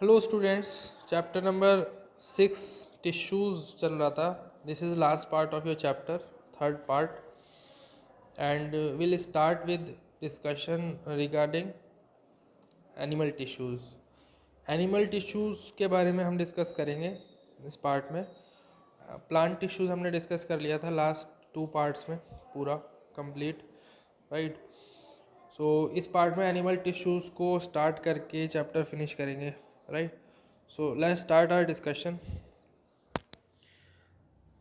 Hello students, chapter number 6 tissues चल रहा था. This is last part of your chapter, third part, and will start with discussion regarding animal tissues. Animal tissues के बारे में हम discuss करेंगे इस पार्ट में. प्लांट टिश्यूज़ हमने डिस्कस कर लिया था लास्ट 2 पार्ट्स में, पूरा कंप्लीट, राइट. सो इस पार्ट में एनिमल टिश्यूज़ को स्टार्ट करके चैप्टर फिनिश करेंगे, right. So let's start our discussion.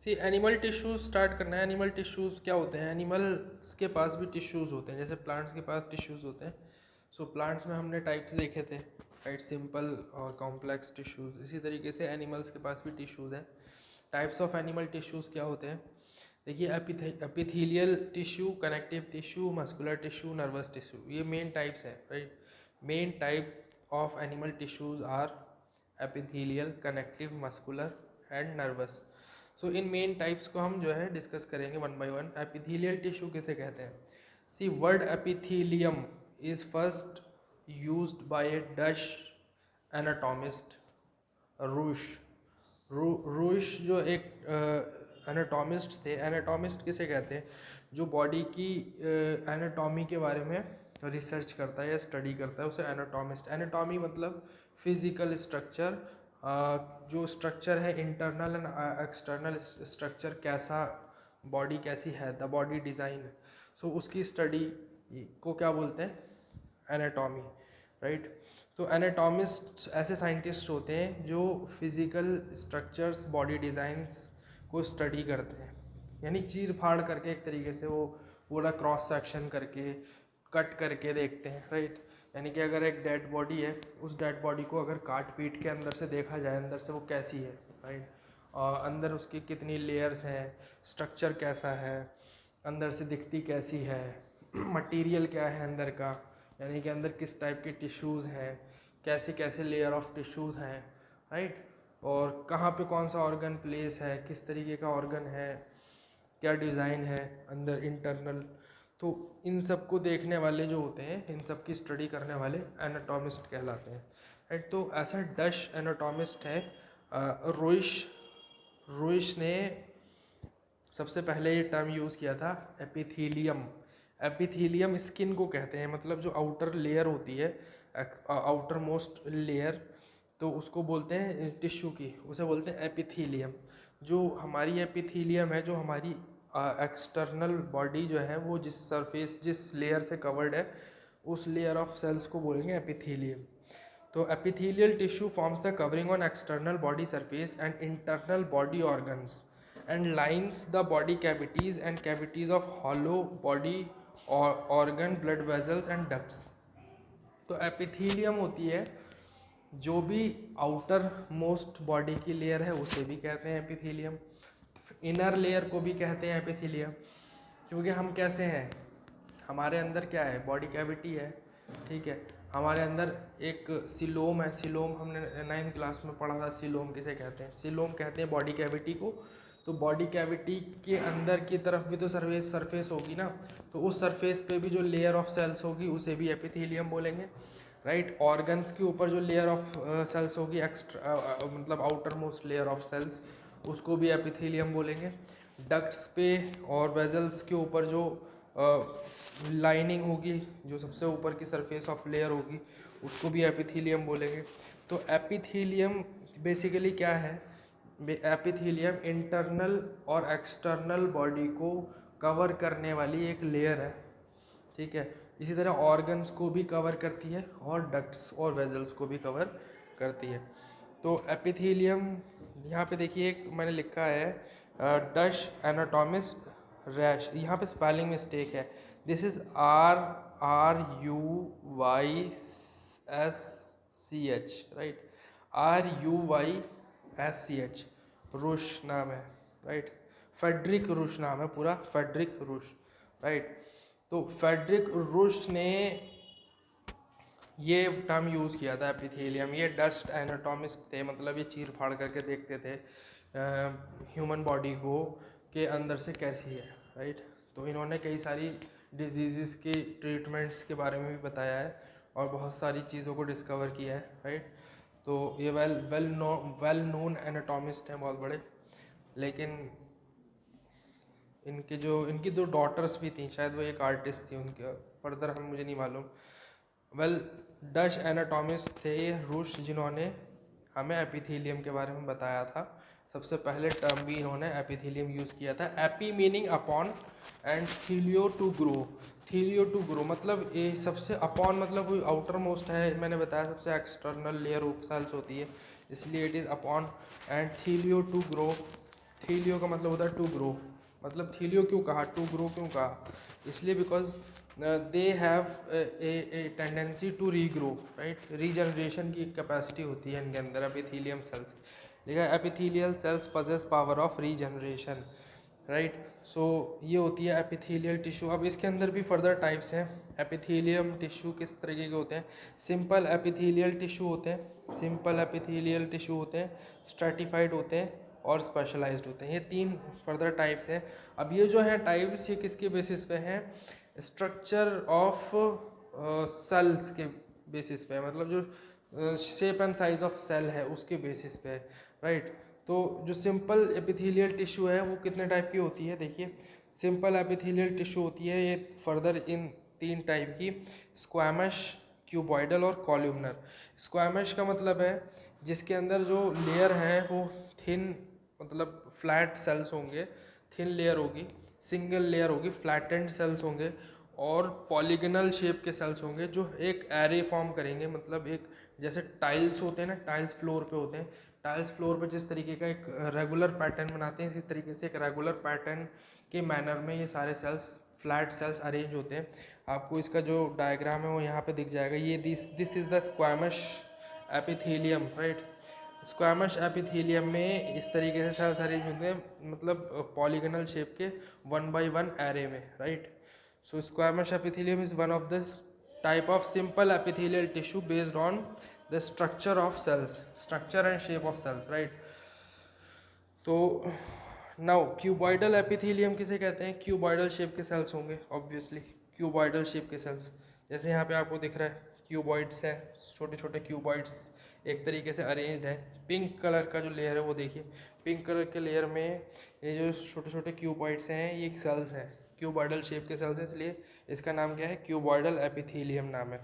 See animal tissues start करना है. एनिमल टिश्यूज़ क्या होते हैं? एनिमल्स के पास भी टिश्यूज़ होते हैं जैसे प्लांट्स के पास टिश्यूज़ होते हैं. सो प्लांट्स में हमने टाइप्स देखे थे, राइट, सिंपल और कॉम्प्लेक्स टिश्यूज़. इसी तरीके से एनिमल्स के पास भी टिश्यूज़ हैं. टाइप्स ऑफ एनिमल टिश्यूज़ क्या होते हैं? देखिए, epithelial tissue, connective tissue, muscular tissue, nervous tissue, ये मेन टाइप्स हैं, right. Main type of animal tissues are epithelial, connective, muscular and nervous. So इन मेन टाइप्स को हम जो है डिस्कस करेंगे one by one. Epithelial tissue किसे कहते हैं? See word epithelium is first used by a Dutch anatomist Ruysch. Ruysch जो एक एनाटॉमिस्ट थे. एनाटॉमिस्ट किसे कहते हैं? जो बॉडी की एनाटॉमी के बारे में रिसर्च करता है या स्टडी करता है, उसे एनाटॉमिस्ट. एनाटॉमी मतलब फिजिकल स्ट्रक्चर, जो स्ट्रक्चर है इंटरनल एंड एक्सटर्नल स्ट्रक्चर, कैसा बॉडी कैसी है, द बॉडी डिज़ाइन. सो उसकी स्टडी को क्या बोलते हैं? Anatomy, right. तो एनाटॉमिस्ट ऐसे साइंटिस्ट होते हैं जो फिज़िकल स्ट्रक्चर्स, बॉडी डिज़ाइंस को स्टडी करते हैं, यानी चीर फाड़ करके एक तरीके से वो पूरा क्रॉस सेक्शन करके, कट करके देखते हैं, राइट. यानी कि अगर एक डेड बॉडी है, उस डेड बॉडी को अगर काट पीट के अंदर से देखा जाए, अंदर से वो कैसी है, राइट. और अंदर उसकी कितनी लेयर्स हैं, स्ट्रक्चर कैसा है, अंदर से दिखती कैसी है, मटेरियल क्या है अंदर का, यानी कि अंदर किस टाइप के टिश्यूज़ हैं, कैसे कैसे लेयर ऑफ टिश्यूज़ हैं, राइट. और कहाँ पे कौन सा ऑर्गन प्लेस है, किस तरीके का ऑर्गन है, क्या डिज़ाइन है अंदर इंटरनल. तो इन सब को देखने वाले जो होते हैं, इन सब की स्टडी करने वाले एनाटॉमिस्ट कहलाते हैं, राइट. तो ऐसा डच एनाटॉमिस्ट है रोइश. रोइश ने सबसे पहले ये टर्म यूज़ किया था, एपिथेलियम. एपिथेलियम स्किन को कहते हैं, मतलब जो आउटर लेयर होती है, आउटर मोस्ट लेयर, तो उसको बोलते हैं टिश्यू की, उसे बोलते हैं एपिथेलियम. जो हमारी एपिथेलियम है, जो हमारी एक्सटर्नल बॉडी जो है, वो जिस सरफेस, जिस लेयर से कवर्ड है, उस लेयर ऑफ सेल्स को बोलेंगे एपिथेलियम. तो epithelial tissue forms the covering on external body surface and internal body organs and lines the body cavities and cavities of hollow body or organ, blood vessels and ducts. तो epithelium होती है जो भी outer most body की layer है, उसे भी कहते हैं एपिथेलियम. इनर लेयर को भी कहते हैं एपिथेलियम. क्योंकि हम कैसे हैं, हमारे अंदर क्या है, बॉडी कैविटी है, ठीक है. हमारे अंदर एक सिलोम है. सिलोम हमने 9th क्लास में पढ़ा था. सिलोम किसे कहते हैं? सिलोम कहते हैं बॉडी कैविटी को. तो बॉडी कैविटी के अंदर की तरफ भी तो सरफेस होगी ना, तो उस सरफेस पे भी जो लेयर ऑफ सेल्स होगी, उसे भी एपिथेलियम बोलेंगे, राइट. ऑर्गन्स के ऊपर जो लेयर ऑफ सेल्स होगी, एक्स्ट्रा मतलब outermost layer of cells, उसको भी एपिथेलियम बोलेंगे. डक्ट्स पे और वेजल्स के ऊपर जो लाइनिंग होगी, जो सबसे ऊपर की सरफेस ऑफ लेयर होगी, उसको भी एपिथेलियम बोलेंगे. तो एपिथेलियम बेसिकली क्या है? एपिथेलियम इंटरनल और एक्सटर्नल बॉडी को कवर करने वाली एक लेयर है, ठीक है. इसी तरह ऑर्गन्स को भी कवर करती है और डक्ट्स और वेजल्स को भी कवर करती है. तो एपिथेलियम यहाँ पे देखिए, एक मैंने लिखा है डच एनाटॉमिस्ट रैश. यहाँ पे स्पेलिंग मिस्टेक है. This is RUYSCH, right. RUYSCH. Rush नाम है, राइट. फेडरिक रूश नाम है पूरा, फेडरिक रूश, राइट. तो फेडरिक रूश ने ये टर्म यूज़ किया था एपिथेलियम. ये डच एनाटॉमिस्ट थे, मतलब ये चीर फाड़ करके देखते थे ह्यूमन बॉडी को के अंदर से कैसी है, राइट. तो इन्होंने कई सारी डिजीज़ के ट्रीटमेंट्स के बारे में भी बताया है और बहुत सारी चीज़ों को डिस्कवर किया है, राइट. तो ये वेल नोन एनाटॉमिस्ट हैं बहुत बड़े, लेकिन इनकी दो डॉटर्स भी थी, शायद वो एक आर्टिस्ट थी, उनके फर्दर हम मुझे नहीं मालूम। वेल डच एनाटॉमिस्ट थे ये रूस, जिन्होंने हमें एपिथेलियम के बारे में बताया था। सबसे पहले टर्म भी इन्होंने एपिथेलियम यूज़ किया था। Epi meaning upon and thelio to grow. Thelio to grow मतलब ये सबसे अपॉन मतलब कोई आउटर मोस्ट है, मैंने बताया सबसे एक्सटर्नल लेयर ऑफ सेल्स होती है, इसलिए it is upon. And thelio to grow, thelio का मतलब होता है टू ग्रो। मतलब थीलियो क्यों कहा, टू ग्रो क्यों कहा, इसलिए because they have a tendency to regrow, right. Regeneration की कैपेसिटी होती है इनके अंदर एपिथेलियम सेल्स। देखा, epithelial cells possess power of regeneration, right. So ये होती है एपिथेलियल टिश्यू। अब इसके अंदर भी फर्दर टाइप्स हैं। एपिथेलियम टिश्यू किस तरीके के होते हैं? सिंपल एपिथेलियल टिश्यू होते हैं, सिंपल एपिथेलियल टिश्यू होते हैं, स्ट्रैटिफाइड होते हैं और स्पेशलाइज्ड होते हैं। ये तीन फर्दर टाइप्स हैं। अब ये जो है टाइप्स, ये किसके बेसिस पे हैं? स्ट्रक्चर ऑफ सेल्स के बेसिस पे, मतलब जो shape and size of cell है उसके बेसिस पे, राइट। तो जो सिंपल एपिथेलियल टिश्यू है वो कितने टाइप की होती है? देखिए, सिंपल एपिथेलियल टिश्यू होती है ये फर्दर इन तीन टाइप की, स्क्वैमश, क्यूबॉइडल और कॉलम्नर। स्क्वैमश का मतलब है जिसके अंदर जो लेयर है वो थिन, मतलब फ्लैट सेल्स होंगे, थिन लेयर होगी, सिंगल लेयर होगी, फ्लैटेंड सेल्स होंगे और पॉलीगनल शेप के सेल्स होंगे जो एक एरे फॉर्म करेंगे। मतलब एक जैसे टाइल्स होते हैं ना, टाइल्स फ्लोर पे होते हैं, टाइल्स फ्लोर पे जिस तरीके का एक रेगुलर पैटर्न बनाते हैं, इसी तरीके से एक रेगुलर पैटर्न के मैनर में ये सारे सेल्स, फ्लैट सेल्स अरेंज होते हैं। आपको इसका जो डायग्राम है वो यहाँ पे दिख जाएगा। ये this is the squamous epithelium, right. Squamous epithelium में इस तरीके से सेल्स अरेंज होते हैं, मतलब पॉलीगनल शेप के 1 by 1 एरे में, right. So squamous epithelium is one of the type of simple epithelial tissue based on the structure of cells, structure and shape of cells, right. तो now cuboidal epithelium किसे कहते हैं? Cuboidal shape के cells होंगे obviously, cuboidal shape के cells. जैसे यहाँ पे आपको दिख रहा है क्यूबॉइड्स हैं, छोटे छोटे क्यूबॉइड्स एक तरीके से अरेंज्ड है। पिंक कलर का जो लेयर है वो देखिए, पिंक कलर के लेयर में ये जो छोटे छोटे क्यूबॉइड्स हैं ये सेल्स हैं, क्यूबॉइडल शेप के सेल्स हैं, इसलिए इसका नाम क्या है? क्यूबॉइडल एपिथेलियम नाम है।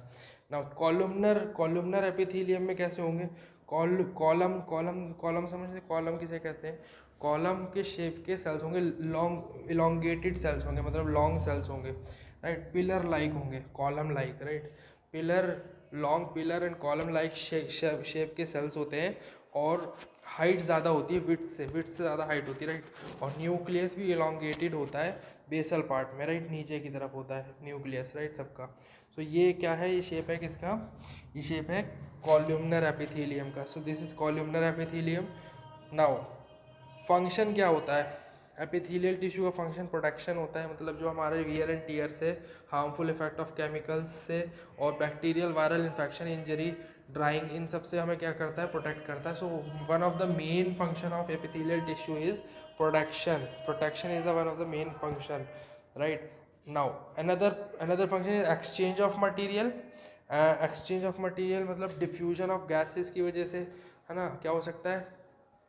ना कॉलमनर एपिथेलियम में कैसे होंगे? कॉलम समझते? कॉलम किसे कहते हैं? कॉलम के शेप के सेल्स होंगे, लॉन्ग इलोंगेटेड सेल्स होंगे, मतलब लॉन्ग सेल्स होंगे, राइट। पिलर लाइक होंगे, column like, right. Pillar, long pillar and column like shape के सेल्स होते हैं और हाइट ज़्यादा होती है, विड्थ से ज़्यादा हाइट होती है, राइट। और न्यूक्लियस भी इलोंगेटेड होता है बेसल पार्ट में, राइट, नीचे की तरफ होता है न्यूक्लियस, राइट, सबका। तो ये क्या है? ये शेप है किसका? ये शेप है कॉलम्नर एपिथेलियम का। So this is columnar epithelium. Now function क्या होता है? एपिथेलियल टिश्यू का फंक्शन प्रोटेक्शन होता है, मतलब जो हमारे वियर एंड टीयर से, हार्मफुल इफेक्ट ऑफ केमिकल्स से और bacterial viral infection, injury, drying, इन सब से हमें क्या करता है? प्रोटेक्ट करता है। So one of the main function of epithelial tissue is protection. Protection is the one of the main function, right. Now another function is exchange of material। Exchange of material मतलब diffusion of gases की वजह से, है ना, क्या हो सकता है?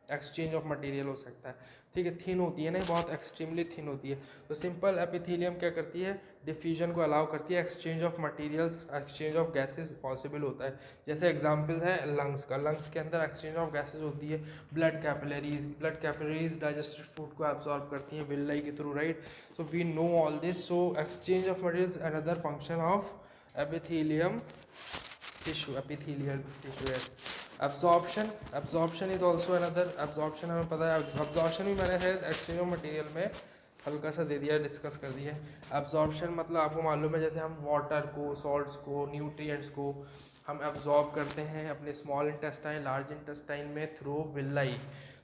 एक्सचेंज ऑफ मटेरियल हो सकता है, ठीक है। थिन होती है ना, बहुत एक्सट्रीमली थिन होती है। तो सिंपल एपिथेलियम क्या करती है? डिफ्यूजन को अलाउ करती है, exchange of materials, exchange of gases possible होता है। जैसे एग्जांपल है लंग्स का, लंग्स के अंदर एक्सचेंज ऑफ गैसेस होती है। ब्लड कैपिलरीज डाइजेस्टेड फूड को एब्जॉर्ब करती हैं विलाई के थ्रू, right. So we know all this. So exchange of materials another function of epithelium tissue, epithelial tissue, yes। Absorption is also another. Absorption हमें पता है, एब्जॉर्प्शन भी मैंने शायद एक्सचेंज ऑफ मटेरियल में हल्का सा दे दिया, डिस्कस कर दिया। एब्जॉर्प्शन मतलब आपको मालूम है, जैसे हम वाटर को, सॉल्ट्स को, न्यूट्रिएंट्स को हम एब्जॉर्ब करते हैं अपने स्मॉल इंटेस्टाइन, लार्ज इंटेस्टाइन में through villi.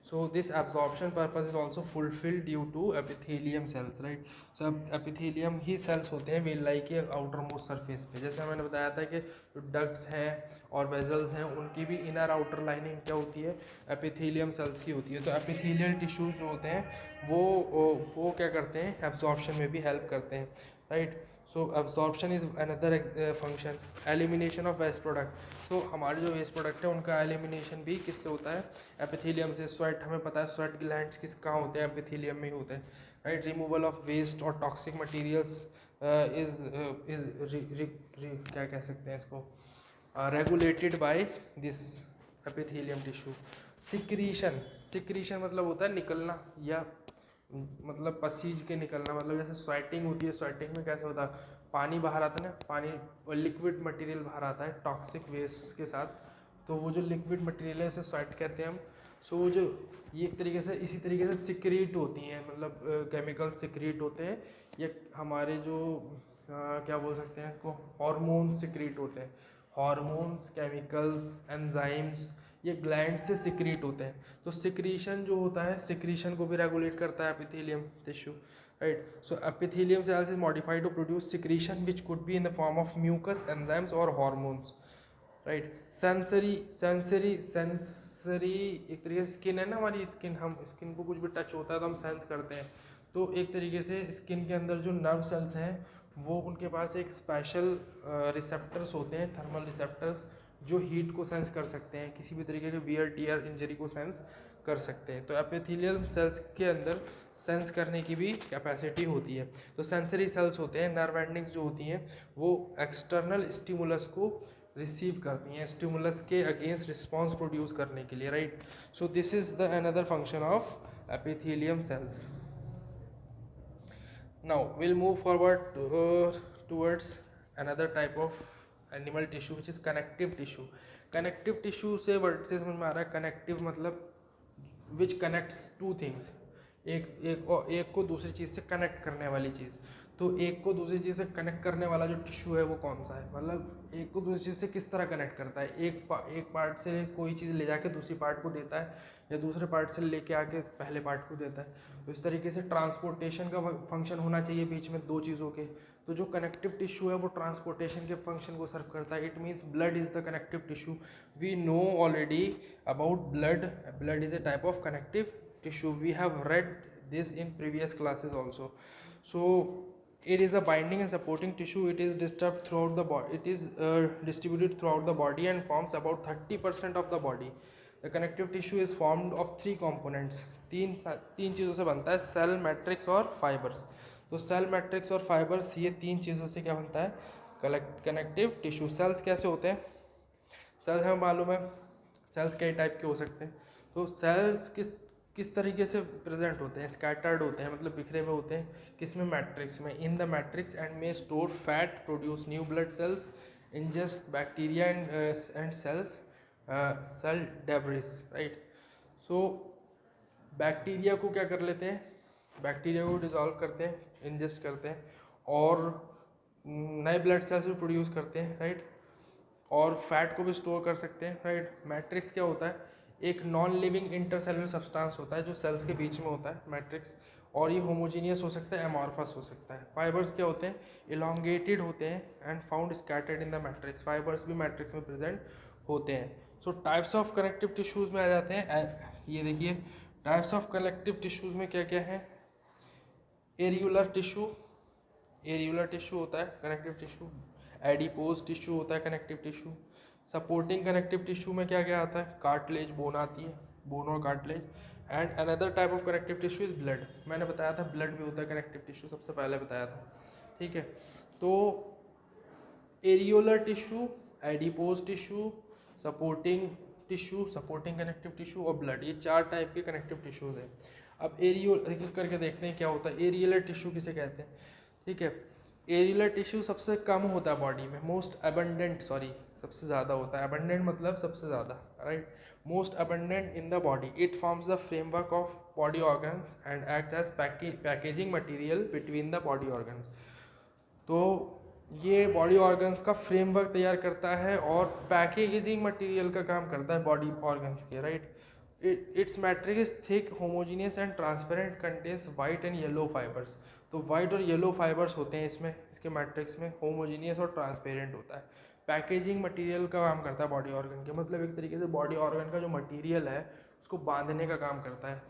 So this absorption purpose is also fulfilled due to epithelium cells, right। So epithelium he cells होते हैं villi के outer most surface पे। जैसे मैंने बताया था कि जो ducts हैं और vessels हैं उनकी भी inner outer lining क्या होती है? epithelium cells की होती है। तो epithelial tissues जो होते हैं वो क्या करते हैं? absorption में भी help करते हैं, right। So absorption is another function, elimination of waste product. तो हमारे जो वेस्ट प्रोडक्ट है उनका एलिमिनेशन भी किससे होता है, एपिथेलियम से। स्वेट हमें पता है स्वेट ग्लैंड्स किस कहाँ होते हैं, एपिथेलियम में ही होते हैं, राइट। रिमूवल ऑफ वेस्ट और टॉक्सिक मटीरियल्स क्या कह सकते हैं इसको, regulated by this epithelium tissue. Secretion मतलब होता है निकलना, या मतलब पसीज के निकलना, मतलब जैसे स्वेटिंग होती है, स्वेटिंग में कैसे होता है, पानी बाहर आता है ना, पानी और लिक्विड मटेरियल बाहर आता है टॉक्सिक वेस्ट के साथ, तो वो जो लिक्विड मटेरियल है उसे स्वेट कहते हैं हम। सो वो जो ये एक तरीके से इसी तरीके से सिक्रीट होती हैं, मतलब केमिकल सिक्रीट होते हैं, ये हमारे जो क्या बोल सकते हैं इसको, हार्मोन्स सिक्रीट होते हैं। हार्मोन्स, केमिकल्स, एंजाइम्स ये ग्लैंड से सिक्रीट होते हैं। तो सिक्रीशन जो होता है, सिक्रीशन को भी रेगुलेट करता है epithelium tissue, right. So epithelium cells is modified to produce secretion which could be in the form of mucus, enzymes और हार्मोन्स, राइट। सेंसरी एक तरीके से स्किन है ना हमारी, स्किन, हम स्किन को कुछ भी टच होता है तो हम सेंस करते हैं। तो एक तरीके से स्किन के अंदर जो नर्व सेल्स हैं वो उनके पास एक स्पेशल रिसेप्टर्स होते हैं, थर्मल रिसेप्टर्स, जो हीट को सेंस कर सकते हैं, किसी भी तरीके के वियर टियर इंजरी को सेंस कर सकते हैं। तो एपिथेलियल सेल्स के अंदर सेंस करने की भी कैपेसिटी होती है। तो सेंसरी सेल्स होते हैं, नर्व एंडिंग्स जो होती हैं वो एक्सटर्नल स्टिमुलस को रिसीव करती हैं, स्टिमुलस के अगेंस्ट रिस्पॉन्स प्रोड्यूस करने के लिए, right. So this is the another function of epithelium cells. Now we'll move forward towards another type of animal tissue which is connective tissue. Connective tissue से word से समझ में आ रहा है, कनेक्टिव मतलब विच कनेक्ट्स टू थिंग्स, एक को दूसरी चीज़ से कनेक्ट करने वाली चीज़। तो एक को दूसरी चीज़ से कनेक्ट करने वाला जो टिश्यू है वो कौन सा है, मतलब एक को दूसरी चीज़ से किस तरह कनेक्ट करता है, एक पार्ट से कोई चीज़ ले जाके दूसरी पार्ट को देता है, या दूसरे पार्ट से लेके आके पहले पार्ट को देता है। तो इस तरीके से ट्रांसपोर्टेशन का फंक्शन होना चाहिए बीच में दो चीज़ों के। तो जो कनेक्टिव टिश्यू है वो ट्रांसपोर्टेशन के फंक्शन को सर्व करता है। It means blood is the connective tissue. We know already about blood, blood is a type of connective tissue. We have read this in previous classes also. So it is a binding and supporting tissue. It is disturbed throughout the body. It is distributed throughout the body and forms about 30% of the body. The connective tissue is formed of three components. तीन चीज़ों से बनता है, cell, matrix और fibres. तो cell, matrix और fibres ये तीन चीज़ों से क्या बनता है, कनेक्टिव टिश्यू। सेल्स कैसे होते हैं, सेल्स हमें मालूम है, सेल्स कई टाइप के हो सकते हैं। तो सेल्स किस तरीके से प्रेजेंट होते हैं, स्कैटर्ड होते हैं, मतलब बिखरे हुए होते हैं, किसमें, मैट्रिक्स में। इन द मैट्रिक्स एंड में store fat, produce new blood cells, ingest bacteria and cells, cell debris, right. So bacteria को क्या कर लेते हैं, बैक्टीरिया को डिज़ोल्व करते हैं, इंजेस्ट करते हैं, और नए ब्लड सेल्स भी प्रोड्यूस करते हैं, राइट। और फैट को भी स्टोर कर सकते हैं, राइट। मैट्रिक्स क्या होता है, एक नॉन लिविंग इंटरसेलुलर सब्सटेंस होता है जो सेल्स के बीच में होता है, मैट्रिक्स। और ये होमोजीनियस हो सकता है, एमॉर्फस हो सकता है। फाइबर्स क्या होते हैं, इलोंगेटेड होते हैं and found scattered in the matrix. Fibres भी मैट्रिक्स में प्रेजेंट होते हैं। सो टाइप्स ऑफ कनेक्टिव टिश्यूज़ में आ जाते हैं। ये देखिए टाइप्स ऑफ कनेक्टिव टिश्यूज़ में क्या क्या है, एरियुलर टिश्यू, एरियुलर टिश्यू होता है कनेक्टिव टिश्यू। एडिपोज टिश्यू होता है connective tissue. Supporting connective tissue में क्या क्या आता है, कार्टिलेज, बोन आती है, बोन और cartilage. And another type of connective tissue is blood. मैंने बताया था ब्लड भी होता है कनेक्टिव टिश्यू, सबसे पहले बताया था, ठीक है। तो areolar tissue, adipose tissue, supporting tissue, supporting connective tissue और ब्लड, ये चार टाइप के कनेक्टिव टिश्यूज़ हैं। अब एरियो करके देखते हैं क्या होता है। एरियोलर टिश्यू किसे कहते हैं, ठीक है। एरियोलर टिश्यू सबसे कम होता है बॉडी में, मोस्ट अबंडेंट, सबसे ज़्यादा होता है। अबंडेंट मतलब सबसे ज़्यादा, right. Most abundant in the body. It forms the framework of body organs and act as packaging material between the body organs. तो ये बॉडी ऑर्गन्स का फ्रेमवर्क तैयार करता है और पैकेजिंग मटेरियल का काम करता है बॉडी ऑर्गन्स के, right. It's matrix is thick, homogeneous and transparent, contains white and yellow fibres. तो वाइट और येलो फाइबर्स होते हैं इसमें, इसके मैट्रिक्स में। होमोजीनियस और ट्रांसपेरेंट होता है। पैकेजिंग मटेरियल का काम करता है बॉडी ऑर्गन के, मतलब एक तरीके से बॉडी ऑर्गन का जो मटेरियल है उसको बांधने का काम करता है।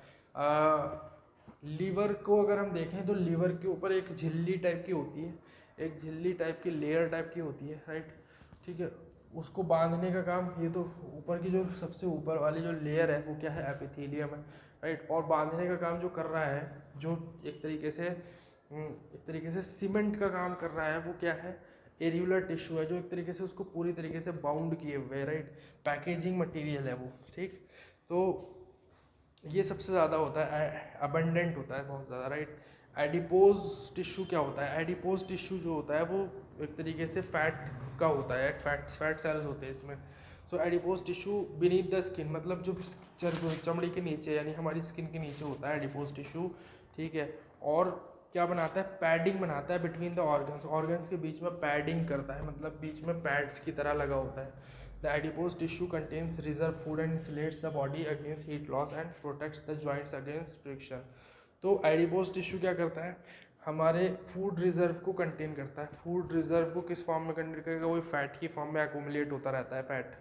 लीवर को अगर हम देखें तो लीवर के ऊपर एक झिल्ली टाइप की होती है, एक झिल्ली टाइप की, लेयर टाइप की होती है, राइट, ठीक है। उसको बांधने का काम, ये तो ऊपर की जो सबसे ऊपर वाली जो लेयर है वो क्या है, एपिथेलियम है, राइट। और बांधने का काम जो कर रहा है, जो एक तरीके से सीमेंट का काम कर रहा है, वो क्या है, एरियुलर टिश्यू है, जो एक तरीके से उसको पूरी तरीके से बाउंड किए हुए, राइट, पैकेजिंग मटेरियल है वो, ठीक। तो ये सबसे ज़्यादा होता है, अबंडेंट होता है बहुत ज़्यादा, राइट। एडिपोज टिश्यू क्या होता है, एडिपोज टिश्यू जो होता है वो एक तरीके से फैट का होता है, फैट सेल्स होते हैं इसमें। So adipose tissue beneath the skin, मतलब जो चमड़ी के नीचे यानी हमारी स्किन के नीचे होता है एडिपोज टिश्यू, ठीक है। और क्या बनाता है, पैडिंग बनाता है बिटवीन द ऑर्गन्स के बीच में पैडिंग करता है, मतलब बीच में पैड्स की तरह लगा होता है। The adipose tissue contains reserve food and insulates the body against heat loss and protects the joints against friction. तो एडिपोज टिश्यू क्या करता है, हमारे फूड रिजर्व को कंटेन करता है। फूड रिजर्व को किस फॉर्म में कंटेन करेगा, वो फैट की फॉर्म में एक्यूमुलेट होता रहता है फैट,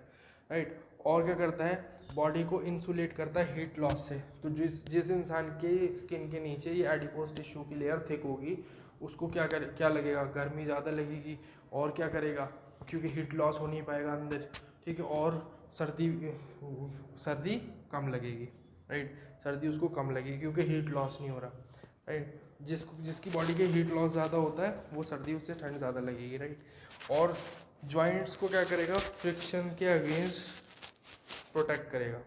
राइट। और क्या करता है, बॉडी को इंसुलेट करता है हीट लॉस से। तो जिस इंसान के स्किन के नीचे ये एडिपोज टिश्यू की लेयर थिक होगी, उसको क्या लगेगा, गर्मी ज़्यादा लगेगी, और क्या करेगा, क्योंकि हीट लॉस हो नहीं पाएगा अंदर, ठीक है। और सर्दी कम लगेगी, राइट, सर्दी उसको कम लगेगी क्योंकि हीट लॉस नहीं हो रहा, राइट। जिसकी बॉडी के हीट लॉस ज़्यादा होता है वो सर्दी, उससे ठंड ज़्यादा लगेगी, राइट। और जॉइंट्स को क्या करेगा, फ्रिक्शन के अगेंस्ट प्रोटेक्ट करेगा।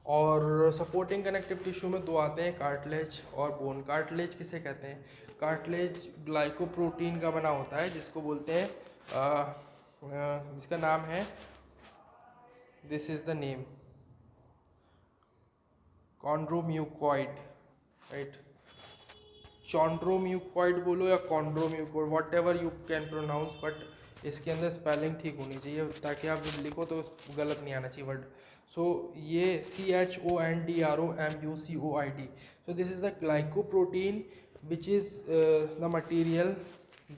और सपोर्टिंग कनेक्टिव टिश्यू में दो आते हैं, कार्टिलेज और बोन। कार्टिलेज किसे कहते हैं, कार्टिलेज ग्लाइकोप्रोटीन का बना होता है, जिसको बोलते हैं जिसका नाम है, this is the name, chondromucoid, right. Chondromucoid बोलो या chondromucoid, whatever you can pronounce, but इसके अंदर स्पेलिंग ठीक होनी चाहिए ताकि आप जब लिखो तो गलत नहीं आना चाहिए वर्ड। सो ये CHONDROMUCOID, so this is the glycoprotein which is the material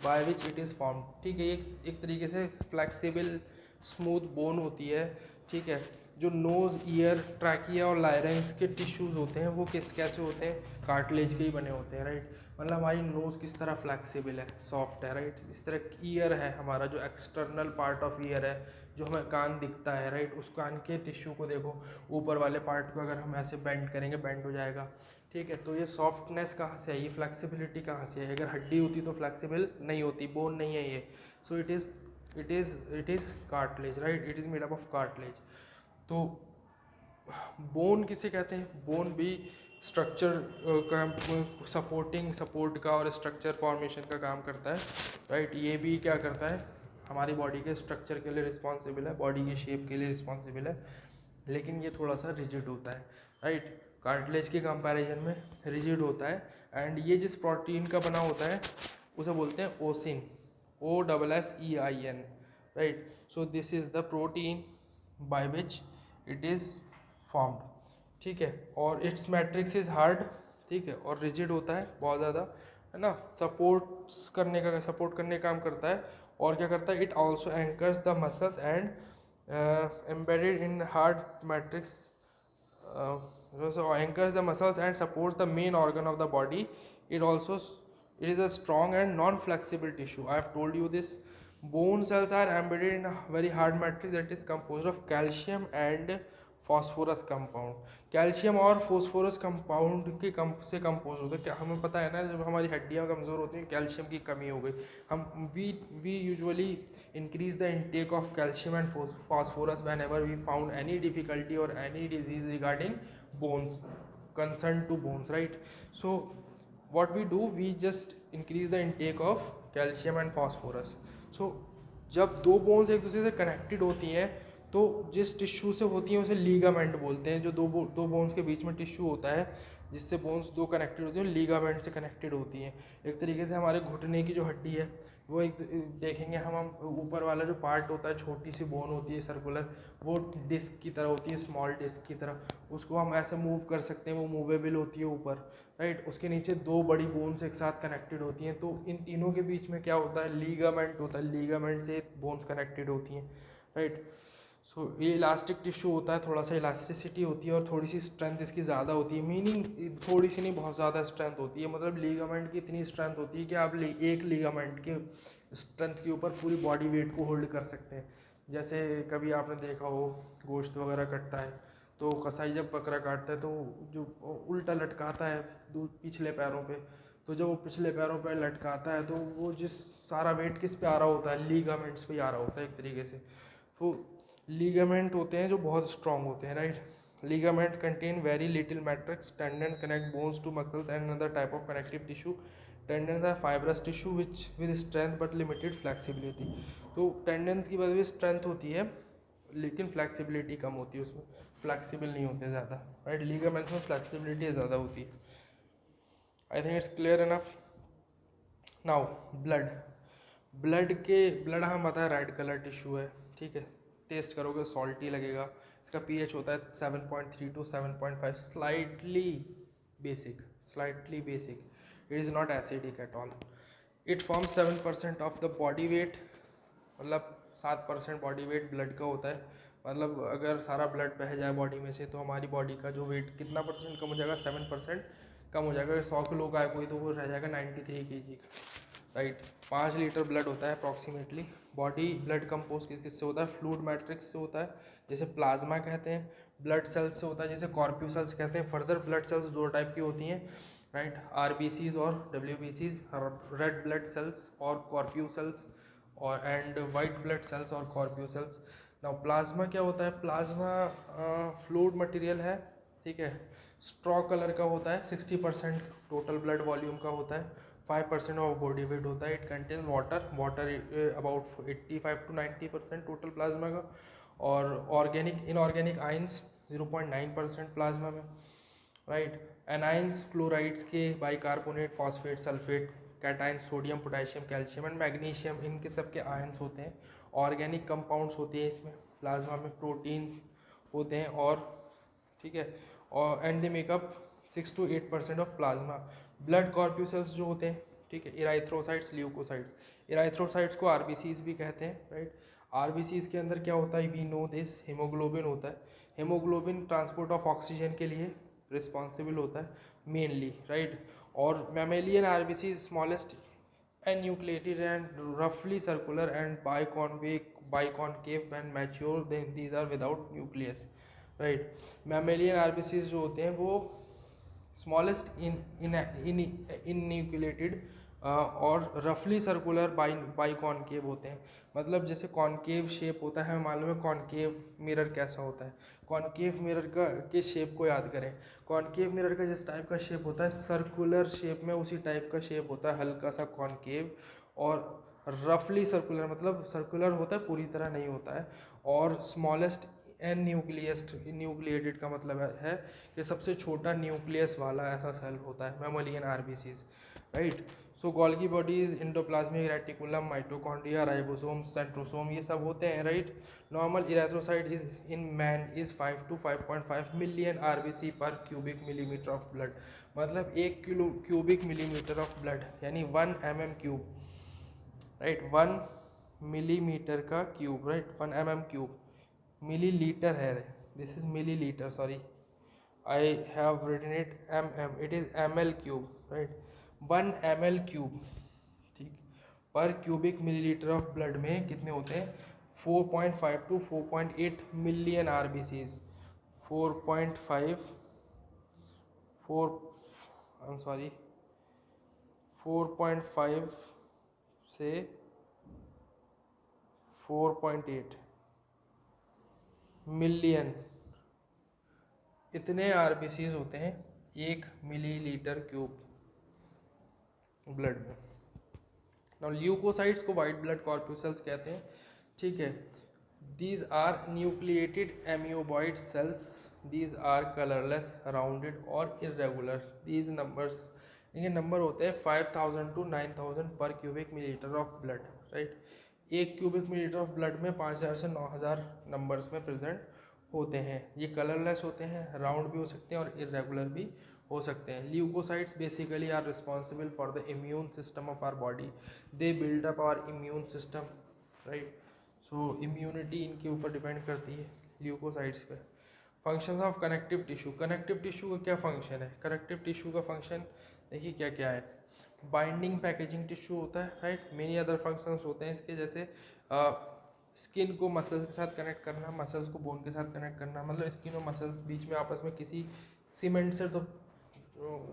by which it is form, ठीक है। एक तरीके से फ्लैक्सीबल स्मूथ बोन होती है, ठीक है। जो नोज़, ईयर, ट्रैकिया और लायरेंस के टिश्यूज़ होते हैं वो कैसे होते हैं, कार्टिलेज के ही बने होते हैं, राइट। मतलब हमारी नोज़ किस तरह फ्लैक्सीबल है, सॉफ्ट है, राइट। इस तरह ईयर है हमारा, जो एक्सटर्नल पार्ट ऑफ ईयर है, जो हमें कान दिखता है, राइट, उस कान के टिश्यू को देखो, ऊपर वाले पार्ट को अगर हम ऐसे बेंड करेंगे बेंड हो जाएगा, ठीक है। तो ये सॉफ्टनेस कहाँ से है, ये फ्लैक्सिबिलिटी कहाँ से है, अगर हड्डी होती तो फ्लैक्सिबल नहीं होती, बोन नहीं है ये। So it is cartilage, right, it is made up of cartilage. तो बोन किसे कहते हैं, बोन भी स्ट्रक्चर का सपोर्ट का और स्ट्रक्चर फॉर्मेशन का काम करता है, राइट। ये भी क्या करता है, हमारी बॉडी के स्ट्रक्चर के लिए रिस्पॉन्सिबल है, बॉडी की शेप के लिए रिस्पॉन्सिबल है, लेकिन ये थोड़ा सा रिजिड होता है, राइट। कार्टिलेज के कंपैरिजन में रिजिड होता है। एंड ये जिस प्रोटीन का बना होता है उसे बोलते हैं ओसिन, OSSEIN, right. So this is the protein by which it is formed, ठीक है। और इट्स मैट्रिक्स इज़ हार्ड, ठीक है, और रिजिड होता है बहुत ज़्यादा, है ना। सपोर्ट करने का काम करता है। और क्या करता है, it also anchors the muscles and embedded in hard matrix, anchors the muscles and supports the main organ of the body. It is a strong and non-flexible tissue. I have told you this. Bone cells are embedded in a very hard matrix that is composed of calcium and phosphorus compound. Calcium और phosphorus compound से compose होते हैं। क्या हमें पता है ना, जब हमारी हड्डियाँ कमज़ोर होती हैं, कैल्शियम की कमी हो गई, हम we usually increase the intake of calcium and phosphorus whenever we found any difficulty और any disease regarding bones, concern to bones, right. So what we do, we just increase the intake of calcium and phosphorus. So जब दो bones एक दूसरे से connected होती हैं तो जिस टिश्यू से होती हैं उसे लीगामेंट बोलते हैं। जो दो बोन्स के बीच में टिश्यू होता है जिससे बोन्स दो कनेक्टेड होती हैं, लीगामेंट से कनेक्टेड होती हैं। एक तरीके से हमारे घुटने की जो हड्डी है वो एक देखेंगे हम ऊपर वाला जो पार्ट होता है, छोटी सी बोन होती है सर्कुलर, वो डिस्क की तरह होती है, स्मॉल डिस्क की तरह, उसको हम ऐसे मूव कर सकते हैं, वो मूवेबल होती है ऊपर, राइट। उसके नीचे दो बड़ी बोन्स एक साथ कनेक्टेड होती हैं, तो इन तीनों के बीच में क्या होता है, लीगामेंट होता है, लीगामेंट से बोन्स कनेक्टेड होती हैं, राइट। सो ये इलास्टिक टिश्यू होता है, थोड़ा सा इलास्टिसिटी होती है और थोड़ी सी स्ट्रेंथ इसकी ज़्यादा होती है, मीनिंग थोड़ी सी नहीं बहुत ज़्यादा स्ट्रेंथ होती है, मतलब लीगामेंट की इतनी स्ट्रेंथ होती है कि आप एक लीगामेंट के स्ट्रेंथ के ऊपर पूरी बॉडी वेट को होल्ड कर सकते हैं। जैसे कभी आपने देखा हो गोश्त वगैरह कटता है तो कसाई जब बकरा काटता है तो जो उल्टा लटकाता है पिछले पैरों पे, तो जब वो पिछले पैरों पे लटकाता है तो वो जिस सारा वेट किस पे आ रहा होता है, लीगामेंट्स पे आ रहा होता है एक तरीके से। तो लीगामेंट होते हैं जो बहुत स्ट्रॉन्ग होते हैं, right. Ligament contain very little matrix, tendon connect bones to muscles and another type of connective tissue. Tendons are fibrous tissue which with strength but limited flexibility. तो टेंडन्स की वजह से स्ट्रेंथ होती है लेकिन फ्लेक्सिबिलिटी कम होती है, उसमें फ्लेक्सिबल नहीं होते ज़्यादा, राइट। लीगामेंट्स में फ्लेक्सिबिलिटी ज़्यादा होती है। आई think it's clear enough. Now blood हमें पता है रेड कलर टिश्यू है, ठीक है। टेस्ट करोगे सॉल्टी लगेगा, इसका पीएच होता है 7.3 to 7.5, slightly basic. It is not acidic at all. It form 7% of the body weight, मतलब 7% बॉडी वेट ब्लड का होता है। मतलब अगर सारा ब्लड बह जाए बॉडी में से तो हमारी बॉडी का जो वेट कितना परसेंट कम हो जाएगा, 7% कम हो जाएगा। अगर 100 किलो का है कोई तो वो रह जाएगा 93 kg का, राइट। 5 लीटर ब्लड होता है अप्रॉक्सीमेटली। बॉडी ब्लड कंपोज किससे होता है, फ्लूइड मैट्रिक्स से होता है, जैसे प्लाज्मा कहते हैं। ब्लड सेल्स से होता है, जैसे कॉर्प्यूसल्स कहते हैं। फर्दर ब्लड सेल्स दो टाइप की होती हैं, राइट, आरबीसीज और डब्ल्यूबीसीज, रेड ब्लड सेल्स और कॉर्प्यूसल्स, और एंड वाइट ब्लड सेल्स और कॉर्प्यूसल्स। नाउ प्लाज्मा क्या होता है, प्लाज्मा फ्लूइड मटेरियल है, ठीक है। स्ट्रॉ कलर का होता है, 60% टोटल ब्लड वॉल्यूम का होता है, 5% ऑफ बॉडी वेट होता है। It contain water about 85 to 90% total plasma का, और ऑर्गेनिक इनऑर्गेनिक आइंस 0.9% प्लाज्मा में, राइट। एनाइंस क्लोराइड्स के bicarbonate, phosphate, sulphate, cation, sodium, potassium, calcium and magnesium, इनके सबके आयंस होते हैं। ऑर्गेनिक कंपाउंड्स होते हैं इसमें प्लाज्मा में, प्रोटीन होते हैं, और ठीक है, और and they make up 6 to 8% of plasma. Blood corpuscles जो होते हैं, ठीक है, इराइथ्रोसाइट्स, ल्यूकोसाइट्स। इराइथ्रोसाइट्स को आरबीसीज भी कहते हैं, राइट। आरबीसीज के अंदर क्या होता है, वी नो दिस, हीमोग्लोबिन होता है। हीमोग्लोबिन ट्रांसपोर्ट ऑफ ऑक्सीजन के लिए रिस्पॉन्सिबल होता है मेनली, राइट। और mammalian RBCs smallest and nucleated and roughly circular and bicon-cave when mature, then these are without nucleus, right। mammalian RBCs जो होते हैं वो स्मॉलेस्ट इनन्यूक्लिएटेड और रफली सर्कुलर बाइकॉनकेव होते हैं। मतलब जैसे कॉनकेव शेप होता है, मालूम है कॉनकेव मिरर कैसा होता है। कॉनकेव मिरर का के शेप को याद करें। कॉनकेव मिरर का जिस टाइप का शेप होता है, सर्कुलर शेप में उसी टाइप का शेप होता है, हल्का सा कॉनकेव। और रफली सर्कुलर मतलब सर्कुलर होता है, पूरी तरह नहीं होता है। और स्मॉलेस्ट एन न्यूक्लिएटेड का मतलब है कि सबसे छोटा न्यूक्लियस वाला ऐसा सेल होता है mammalian RBCs, right. So Golgi bodies, endoplasmic reticulum, mitochondria, ribosome, centrosome, ये सब होते हैं, right. Normal erythrocyte is in man is 5 to 5.5 million RBC per cubic millimetre of blood. मतलब 1 क्यूबिक मिलीमीटर ऑफ ब्लड यानी 1 mm cube, right. 1 millimetre का cube, right, 1 mm cube. Millilitre है, this is millilitre, sorry, I have written it mm, it is ml cube, right. 1 ml cube, ठीक, पर cubic millilitre of blood में कितने होते हैं, 4.5 to 4.8 million RBCs. 4.5 4.5 से 4.8 million, इतने आरबीसीज होते हैं 1 मिलीलीटर क्यूब ब्लड में। नाउ ल्यूकोसाइट्स को वाइट ब्लड कॉर्प्यूसल्स कहते हैं, ठीक है। These are nucleated amoeboid cells, these are colourless, rounded और इरेगुलर। दीज नंबर्स, इनके नंबर होते हैं 5000 to 9000 per cubic millilitre of blood, right. 1 cubic millilitre of blood में 5000 से 9000 नंबर्स में प्रेजेंट होते हैं। ये कलरलेस होते हैं, राउंड भी हो सकते हैं और इरेगुलर भी हो सकते हैं। Leucocytes basically are responsible for the immune system of our body, they build up our immune system, right. So immunity इनके ऊपर डिपेंड करती है ल्यूकोसाइट्स पे। Functions of connective tissue, connective tissue का क्या फंक्शन है? कनेक्टिव टिश्यू का function देखिए क्या क्या है। बाइंडिंग पैकेजिंग टिश्यू होता है, राइट। मेनी अदर फंक्शंस होते हैं इसके, जैसे स्किन को मसल्स के साथ कनेक्ट करना, मसल्स को बोन के साथ कनेक्ट करना, मतलब स्किन और मसल्स बीच में आपस में किसी सीमेंट से तो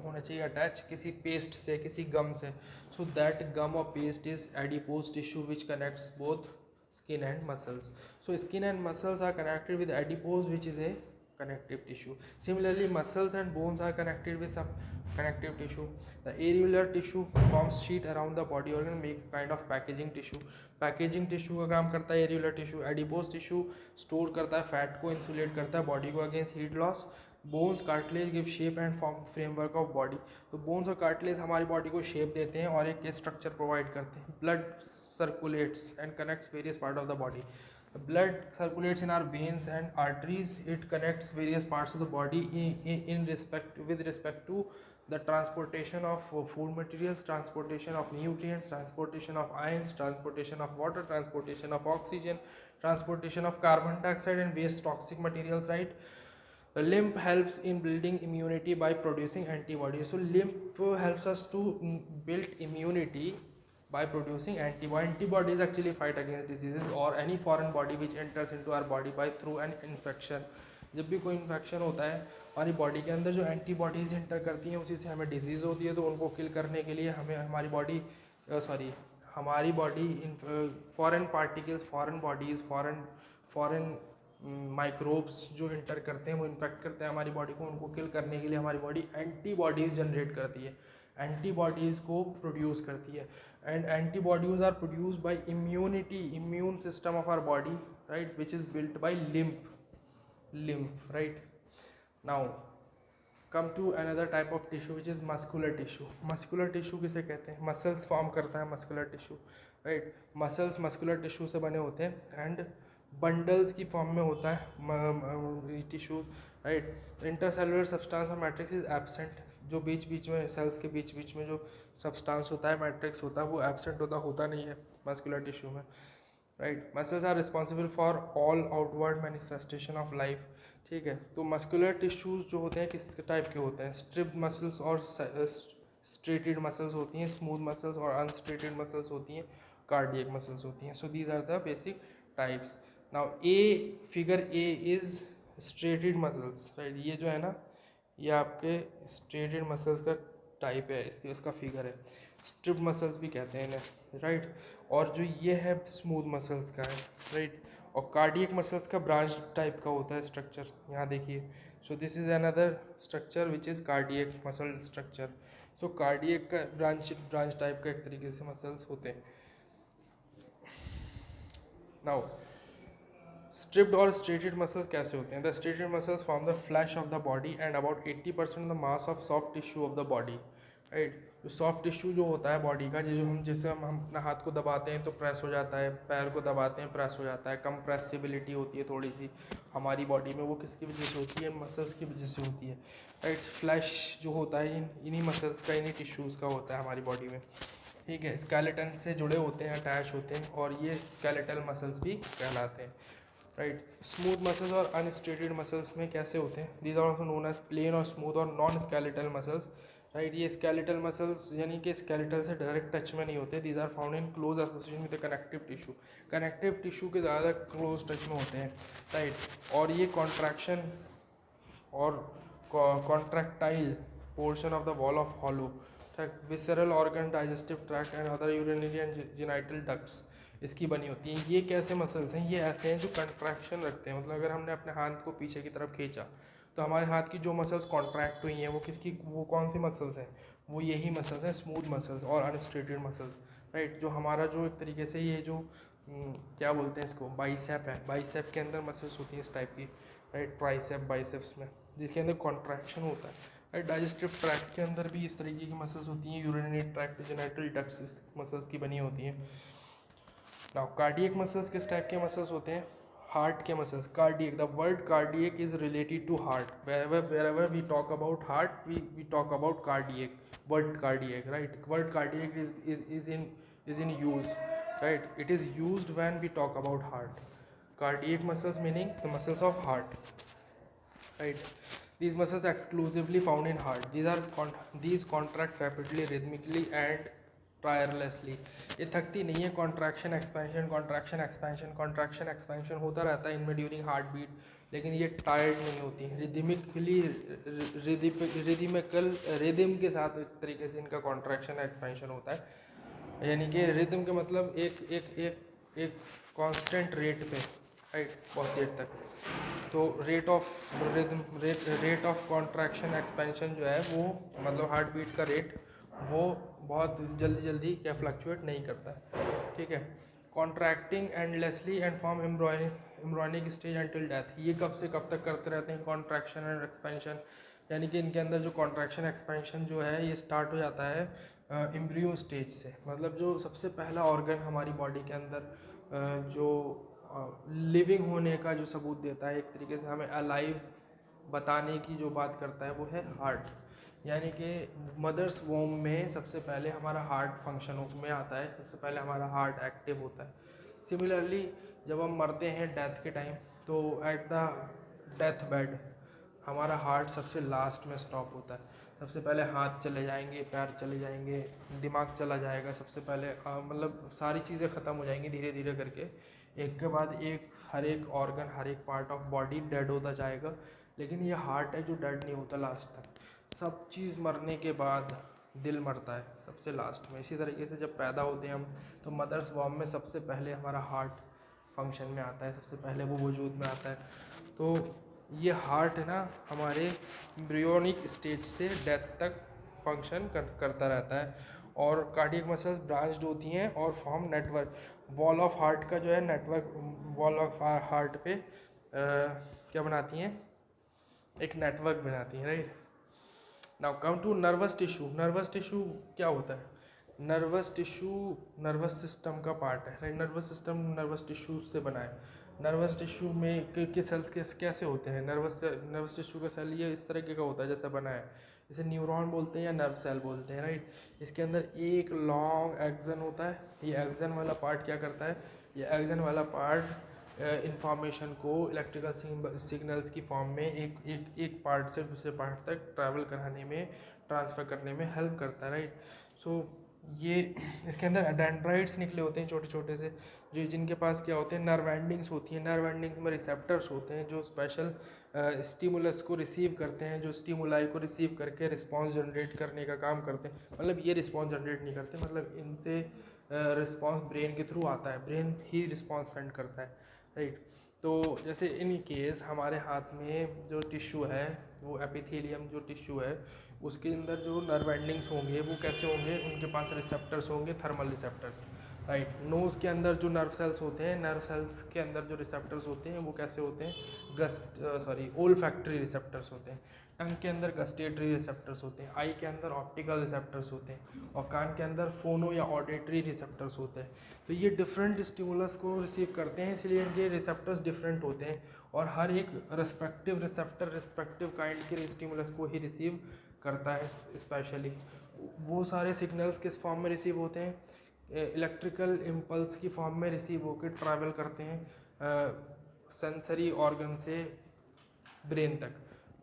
होना चाहिए अटैच, किसी पेस्ट से, किसी गम से। सो दैट गम और paste is adipose tissue which connects both skin and muscles. So skin and muscles are connected with adipose, which is a connective tissue. Similarly, muscles and bones are connected with some connective tissue. The areolar tissue forms sheet around the body organ, make kind of packaging tissue. Packaging tissue का काम करता है areolar tissue. Adipose tissue store करता है fat को, insulate करता है body को against heat loss. Bones cartilage give shape and form framework of body. तो बोन्स और कार्टिलेज हमारी बॉडी को शेप देते हैं और एक स्ट्रक्चर प्रोवाइड करते हैं। Blood circulates and connects various part of the body. Blood circulates in are veins and arteries, it connects various parts of the body in respect with respect to the transportation of food materials, transportation of nutrients, transportation of ions, transportation of water, transportation of oxygen, transportation of carbon dioxide and waste toxic materials, right? The lymph helps in building immunity by producing antibodies. So lymph helps us to build immunity by producing antibody. Antibodies actually fight against diseases or any foreign body which enters into our body by through an infection. जब भी कोई infection होता है हमारी body के अंदर, जो antibodies inter करती हैं उसी से हमें डिजीज़ होती है। तो उनको किल करने के लिए हमें हमारी body foreign particles, foreign bodies, foreign microbes जो इंटर करते हैं, वो इन्फेक्ट करते हैं हमारी बॉडी को, उनको किल करने के लिए हमारी बॉडी एंटीबॉडीज़ जनरेट करती है, एंटीबॉडीज़ को प्रोड्यूस करती है। And antibodies are produce by immune system of our body, right, which is built by lymph, right? Now come to another type of tissue which is muscular tissue. Muscular tissue किसे कहते हैं? Muscles form करता है muscular tissue, right? Muscles muscular tissue से बने होते हैं and bundles की फॉर्म में होता है टिश्यू, राइट। इंटरसेलुलर सब्सटेंस और मैट्रिक्स इज एब्सेंट। जो बीच बीच में सेल्स के बीच बीच में जो सब्सटेंस होता है, मैट्रिक्स होता है, वो एब्सेंट होता नहीं है मस्कुलर टिश्यू में, right. Muscles are responsible for all outward manifestation of life, ठीक है। तो मस्कुलर टिश्यूज जो होते हैं किस टाइप के होते हैं? स्ट्रिप्ड मसल्स और स्ट्रेटेड मसल्स होती हैं, स्मूथ मसल्स और अनस्ट्रेटेड मसल्स होती हैं, कार्डियक मसल्स होती हैं। So these are the basic types. Now figure A is striated muscles, right. ये जो है ना, ये आपके स्ट्रेटेड मसल्स का टाइप है, इसका फिगर है। स्ट्रिप्ड मसल्स भी कहते हैं इन्हें, राइट। और जो ये है स्मूथ मसल्स का है, राइट। और कार्डियक मसल्स का ब्रांच टाइप का होता है स्ट्रक्चर, यहाँ देखिए। सो this is another structure which is cardiac muscle structure. So cardiac का ब्रांच टाइप का एक तरीके से मसल्स होते हैं। नाउ स्ट्रिप्ड और स्ट्रेटेड मसल्स कैसे होते हैं? The striated muscles form the flash of the body and about 80% the mass of soft tissue of the body, right. जो सॉफ्ट टिश्यू जो होता है बॉडी का, जैसे हम अपना हाथ को दबाते हैं तो प्रेस हो जाता है, पैर को दबाते हैं प्रेस हो जाता है, कंप्रेसिबिलिटी होती है थोड़ी सी हमारी बॉडी में, वो किसकी वजह से होती है? मसल्स की वजह से होती है, राइट। फ्लैश जो होता है इन्हीं मसल्स का, इन्हीं टिश्यूज़ का होता है हमारी बॉडी में, ठीक है। स्केलेटन से जुड़े होते हैं, अटैच होते हैं, और ये स्केलेटल मसल्स भी कहलाते हैं, राइट। स्मूथ मसल्स और अनस्ट्रेटेड मसल्स में कैसे होते हैं? These are also known as plain और स्मूथ और नॉन स्केलेटल मसल्स, राइट। ये स्केलेटल मसल्स यानी कि स्केलेटल से डायरेक्ट टच में नहीं होते। These are found in close association with connective tissue. Connective tissue के ज़्यादा क्लोज टच में होते हैं, राइट। और ये कॉन्ट्रैक्शन और contractile portion of the wall of hollow, visceral organ, digestive tract and other urinary and genital ducts इसकी बनी होती हैं। ये कैसे मसल्स हैं? ये ऐसे हैं जो कंट्रैक्शन रखते हैं, मतलब अगर हमने अपने हाथ को पीछे की तरफ खींचा तो हमारे हाथ की जो मसल्स कॉन्ट्रैक्ट हुई हैं वो कौन सी मसल्स हैं? वो यही मसल्स हैं, स्मूथ मसल्स और अनस्ट्रेटेड मसल्स, राइट। जो हमारा जो एक तरीके से ये जो क्या बोलते हैं इसको, बाइसेप है, बाइसेप के अंदर मसल्स होती हैं इस टाइप की, राइट। ट्राइसेप, बाइसेप्स में जिसके अंदर कॉन्ट्रैक्शन होता है, राइट। डाइजेस्टिव ट्रैक्ट के अंदर भी इस तरीके की मसल्स होती हैं, यूरिनरी ट्रैक्ट, जेनिटल डक्ट्स इस मसल्स की बनी होती हैं। नाउ कार्डियक मसल्स किस टाइप के मसल्स होते हैं? हार्ट के muscles, cardiac. The word cardiac is related to heart. wherever we talk about heart, we talk about cardiac, word cardiac, right? Word cardiac is in use, right? It is used when we talk about heart. Cardiac muscles meaning the muscles of heart, right? These muscles exclusively found in heart. These contract rapidly, rhythmically and tirelessly. ये थकती नहीं है, contraction expansion contraction expansion contraction expansion होता रहता है इनमें during heart beat, लेकिन ये tired नहीं होती। रिदमिकली रिदमिकल रिदम के साथ एक तरीके से इनका कॉन्ट्रैक्शन एक्सपेंशन होता है, यानी कि रिदम के मतलब एक एक एक एक कांस्टेंट रेट पे, राइट, बहुत देर तक। तो rate of rhythm rate of contraction expansion जो है वो मतलब हार्ट बीट का रेट वो बहुत जल्दी क्या फ्लक्चुएट नहीं करता है, ठीक है। Contracting endlessly and form embryonic stage until death. ये कब से कब तक करते रहते हैं कॉन्ट्रैक्शन एंड एक्सपेंशन, यानी कि इनके अंदर जो कॉन्ट्रैक्शन एक्सपेंशन जो है ये स्टार्ट हो जाता है एम्ब्रियो स्टेज से। मतलब जो सबसे पहला ऑर्गन हमारी बॉडी के अंदर जो लिविंग होने का जो सबूत देता है, एक तरीके से हमें अलाइव बताने की जो बात करता है वो है हार्ट। यानी कि मदर्स वोम में सबसे पहले हमारा हार्ट फंक्शन में आता है, सबसे पहले हमारा हार्ट एक्टिव होता है। सिमिलरली जब हम मरते हैं डेथ के टाइम, तो एट द डेथ बेड हमारा हार्ट सबसे लास्ट में स्टॉप होता है। सबसे पहले हाथ चले जाएंगे, पैर चले जाएंगे, दिमाग चला जाएगा, सबसे पहले मतलब सारी चीज़ें ख़त्म हो जाएंगी धीरे धीरे करके, एक के बाद एक हर एक ऑर्गन हर एक पार्ट ऑफ बॉडी डेड होता जाएगा। लेकिन ये हार्ट है जो डेड नहीं होता लास्ट तक। सब चीज़ मरने के बाद दिल मरता है सबसे लास्ट में। इसी तरीके से जब पैदा होते हैं हम, तो मदर्स वॉम में सबसे पहले हमारा हार्ट फंक्शन में आता है, सबसे पहले वो वजूद में आता है। तो ये हार्ट है ना हमारे एम्ब्रियोनिक स्टेज से डेथ तक फंक्शन करता रहता है। और कार्डियक मसल्स ब्रांच्ड होती हैं और form network. Wall of heart का जो है नेटवर्क, वॉल ऑफ हार्ट पे क्या बनाती हैं, एक नेटवर्क बनाती हैं, right. Now come to nervous tissue. Nervous tissue क्या होता है? नर्वस टिश्यू नर्वस सिस्टम का पार्ट है, right. Nervous system nervous tissue से बना है। नर्वस टिश्यू में के सेल्स कैसे होते हैं? नर्वस टिश्यू का सेल ये इस तरीके का होता है जैसा बना है, इसे न्यूरॉन बोलते हैं या नर्व सेल बोलते हैं, राइट। इसके अंदर एक लॉन्ग एक्सन होता है। ये एक्सन वाला पार्ट क्या करता है? ये एक्सन वाला पार्ट इंफॉर्मेशन को इलेक्ट्रिकल सिग्नल्स की फॉर्म में एक पार्ट से दूसरे पार्ट तक ट्रैवल कराने में, ट्रांसफ़र करने में हेल्प करता है, राइट। सो ये इसके अंदर डेंड्राइट्स निकले होते हैं छोटे छोटे से, जो जिनके पास क्या होते हैं, नर्व एंडिंग्स होती हैं। नर्व एंडिंग्स में रिसेप्टर्स होते हैं जो स्पेशल स्टिमुलस को रिसीव करते हैं, जो स्टिमुलाई को रिसीव करके रिस्पॉन्स जनरेट करने का काम करते हैं। मतलब ये रिस्पॉन्स जनरेट नहीं करते, मतलब इनसे रिस्पॉन्स ब्रेन के थ्रू आता है, ब्रेन ही रिस्पॉन्स सेंड करता है, राइट। तो जैसे इन केस हमारे हाथ में जो टिश्यू है वो एपिथेलियम जो टिश्यू है, उसके अंदर जो नर्व एंडिंग्स होंगे वो कैसे होंगे? उनके पास रिसेप्टर्स होंगे, थर्मल रिसेप्टर्स, राइट। नोज़ के अंदर जो नर्व सेल्स होते हैं, नर्व सेल्स के अंदर जो रिसेप्टर्स होते हैं वो कैसे होते हैं? ओल्फैक्टरी रिसेप्टर्स होते हैं। टंग के अंदर गस्टेटरी रिसेप्टर्स होते हैं। आई के अंदर ऑप्टिकल रिसेप्टर्स होते हैं। और कान के अंदर फोनो या ऑडिटरी रिसेप्टर्स होते हैं। तो ये डिफरेंट स्टिमुलस को रिसीव करते हैं, इसलिए इनके रिसेप्टर्स डिफरेंट होते हैं। और हर एक रिस्पेक्टिव रिसेप्टर रिस्पेक्टिव काइंड के स्टिमुलस को ही रिसीव करता है। स्पेशली वो सारे सिग्नल्स किस फॉर्म में रिसीव होते हैं? इलेक्ट्रिकल इम्पल्स की फॉर्म में रिसीव होकर ट्रैवल करते हैं सेंसरी ऑर्गन से ब्रेन तक,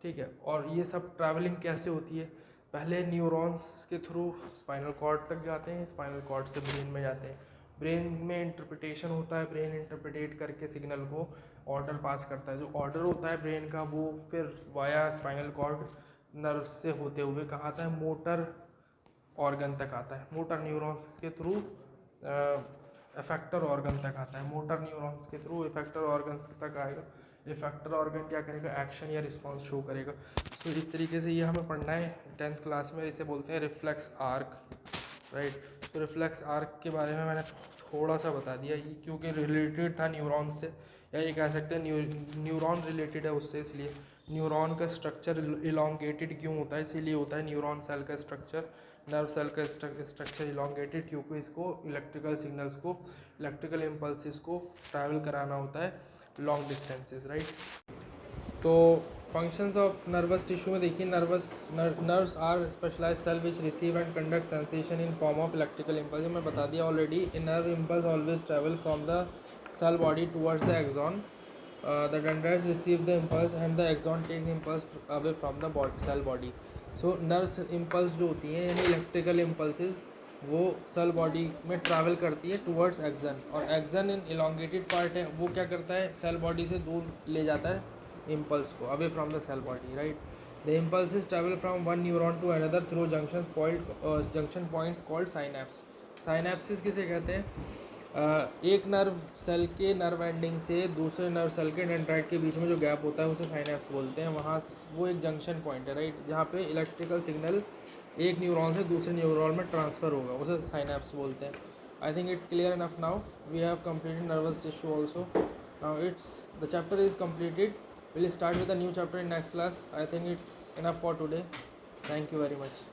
ठीक है। और ये सब ट्रैवलिंग कैसे होती है? पहले न्यूरॉन्स के थ्रू स्पाइनल कॉर्ड तक जाते हैं, स्पाइनल कॉर्ड से ब्रेन में जाते हैं। ब्रेन में इंटरप्रिटेशन होता है, ब्रेन इंटरप्रिटेट करके सिग्नल को ऑर्डर पास करता है। जो ऑर्डर होता है ब्रेन का वो फिर वाया स्पाइनल कॉर्ड नर्व से होते हुए कहाँ आता है? मोटर ऑर्गन तक आता है। मोटर न्यूरॉन्स के थ्रू इफेक्टर ऑर्गन तक आता है। मोटर न्यूरॉन्स के थ्रू इफेक्टर ऑर्गन्स तक आएगा। इफेक्टर ऑर्गन क्या करेगा? एक्शन या रिस्पॉन्स शो करेगा। तो इस तरीके से ये हमें पढ़ना है 10th क्लास में। इसे बोलते हैं रिफ्लेक्स आर्क, राइट। तो रिफ्लेक्स आर्क के बारे में मैंने थोड़ा सा बता दिया, ये क्योंकि रिलेटेड था न्यूरॉन से, या ये कह सकते हैं न्यूरॉन रिलेटेड है उससे, इसलिए न्यूरॉन का स्ट्रक्चर इलोंगेटेड क्यों होता है? इसीलिए होता है न्यूरॉन सेल का स्ट्रक्चर, नर्व सेल का स्ट्रक्चर इलोंगेटेड, क्योंकि इसको इलेक्ट्रिकल सिग्नल्स को, इलेक्ट्रिकल इम्पल्सिस को ट्रैवल कराना होता है लॉन्ग डिस्टेंसेस, राइट। तो फंक्शंस ऑफ नर्वस टिश्यू में देखिए, nerves are specialise cell which receive and conduct sensation in form of electrical impulse. मैं बता दिया already. A nerve impulse always travel from the cell body towards the axon, the dendrites receive the impulse and the axon take impulse away from the cell body. So nerves impulse जो होती हैं यानी electrical impulses, वो cell body में travel करती है towards axon, और axon in elongated part है, वो क्या करता है सेल बॉडी से दूर ले जाता है इम्पल्स को, away from the cell body, right. The impulses travel from one neuron to another through junction points called synapse. Synapses किसे कहते हैं? एक नर्व सेल के नर्व एंडिंग से दूसरे नर्व सेल के डेंड्राइट के बीच में जो गैप होता है उसे साइनैप्स बोलते हैं। वहाँ वो एक जंक्शन पॉइंट है, राइट, जहाँ पे इलेक्ट्रिकल सिग्नल एक न्यूरॉन से दूसरे न्यूरॉन में ट्रांसफ़र होगा, उसे साइनैप्स बोलते हैं। I think it's clear enough now. We have completed nervous tissue also. Now the chapter is completed. We'll start with a new chapter in next class. I think it's enough for today. Thank you very much.